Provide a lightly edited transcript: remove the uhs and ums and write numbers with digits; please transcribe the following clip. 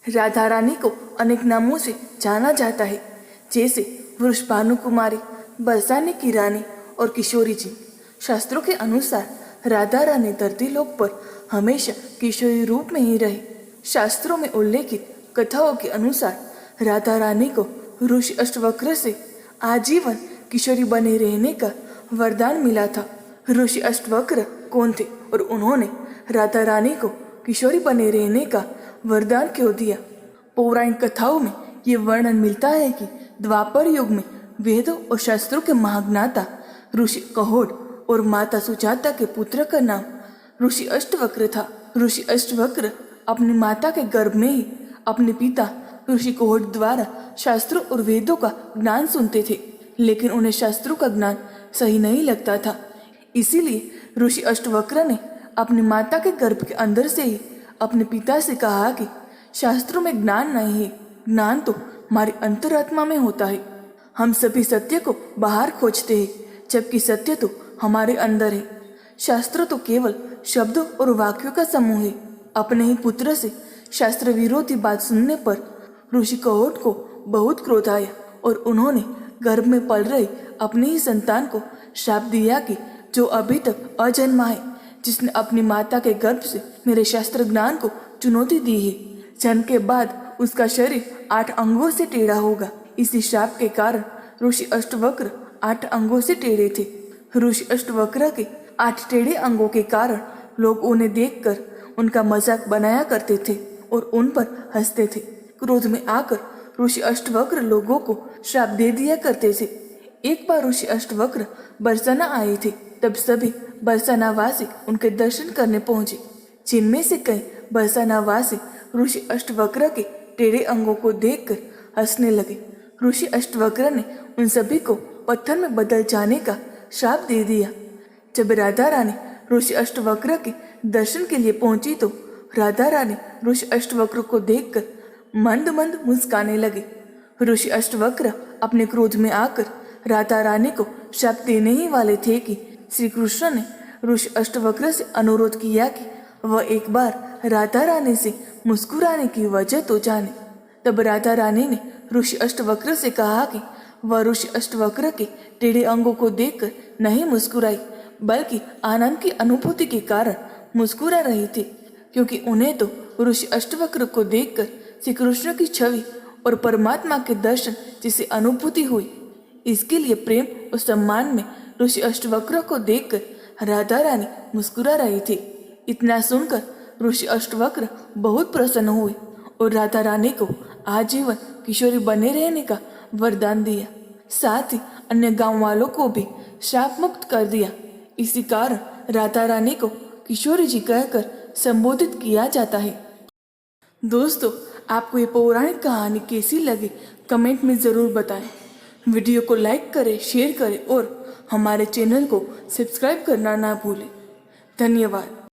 राधा रानी को अनेक नामों से जाना जाता है, जैसे वृषभानु कुमारी, बरसाने की रानी और किशोरी जी। शास्त्रों के अनुसार राधा रानी धरती लोक पर हमेशा किशोरी रूप में ही रही। शास्त्रों में उल्लेखित कथाओं के अनुसार राधा रानी को ऋषि अष्टवक्र से आजीवन किशोरी बने रहने का वरदान मिला था। ऋषि अष्टवक्र कौन थे और उन्होंने राधा रानी को किशोरी बने रहने का वरदान क्यों दिया? पौराणिक कथाओं में ये वर्णन मिलता है कि द्वापर युग में वेदों और शास्त्रों के महाज्ञाता ऋषि कहोड और माता सुजाता के पुत्र का नाम ऋषि अष्टवक्र था। ऋषि अष्टवक्र अपनी माता के गर्भ में ही अपने पिता ऋषि कहोड द्वारा शास्त्रों और वेदों का ज्ञान सुनते थे, लेकिन उन्हें शास्त्रों का ज्ञान सही नहीं लगता था। इसीलिए ऋषि अष्टवक्र ने अपनी माता के गर्भ के अंदर से ही अपने पिता से कहा कि शास्त्रों में ज्ञान नहीं है, ज्ञान तो हमारी अंतरात्मा में होता है। हम सभी सत्य को बाहर खोजते हैं, जबकि सत्य तो हमारे अंदर है। शास्त्र तो केवल शब्दों और वाक्यों का समूह है। अपने ही पुत्र से शास्त्र विरोधी बात सुनने पर ऋषि कहोड को बहुत क्रोध आया और उन्होंने गर्भ में पल रही अपनी ही संतान को श्राप दिया कि जो अभी तक अजन्मा है, जिसने अपनी माता के गर्भ से मेरे शास्त्र ज्ञान को चुनौती दी है, जन्म के बाद उसका शरीर 8 अंगों से टेढ़ा होगा। इसी श्राप के कारण ऋषि अष्टवक्र 8 अंगों से टेढ़े थे। ऋषि अष्टवक्र के 8 टेढ़े अंगों के कारण लोग उन्हें देखकर उनका मजाक बनाया करते थे और उन पर हंसते थे। क्रोध में आकर ऋषि अष्टवक्र लोगों को श्राप दे दिया करते थे। एक बार ऋषि अष्टवक्र बरसाना आए थे, तब सभी बरसाना वासी उनके दर्शन करने पहुंचे, जिनमें से कई बरसाना वासी ऋषि अष्टवक्र के टेढ़े अंगों को देखकर हंसने लगे। ऋषि अष्टवक्र ने उन सभी को पत्थर में बदल जाने का श्राप दे दिया। जब राधा रानी ऋषि अष्टवक्र के दर्शन के लिए पहुंची तो राधा रानी ऋषि अष्टवक्र को देखकर मंद मंद मुस्काने लगे। ऋषि अष्टवक्र अपने क्रोध में आकर राधा रानी को श्राप देने ही वाले थे कि श्री कृष्ण ने ऋषि अष्टवक्र से अनुरोध किया कि वह एक बार राधा रानी से मुस्कुराने की वजह तो जाने। तब राधा रानी ने ऋषि अष्टवक्र से कहा कि वह ऋषि अष्टवक्र के टेढ़े अंगों को देखकर नहीं मुस्कुराई, बल्कि आनंद की अनुभूति के कारण मुस्कुरा रही थी, क्योंकि उन्हें तो ऋषि अष्टवक्र को देखकर श्री कृष्ण की छवि और परमात्मा के दर्शन जैसी अनुभूति हुई। इसके लिए प्रेम और सम्मान में ऋषि अष्टवक्र को देखकर राधा रानी मुस्कुरा रही थी। इतना सुनकर ऋषि अष्टवक्र बहुत प्रसन्न हुए और राधा रानी को आजीवन किशोरी बने रहने का वरदान दिया। साथ ही अन्य गांव वालों को भी श्राप मुक्त कर दिया। इसी कारण राधा रानी को किशोरी जी कहकर संबोधित किया जाता है। दोस्तों, आपको ये पौराणिक कहानी कैसी लगी कमेंट में ज़रूर बताएं। वीडियो को लाइक करें, शेयर करें और हमारे चैनल को सब्सक्राइब करना ना भूलें। धन्यवाद।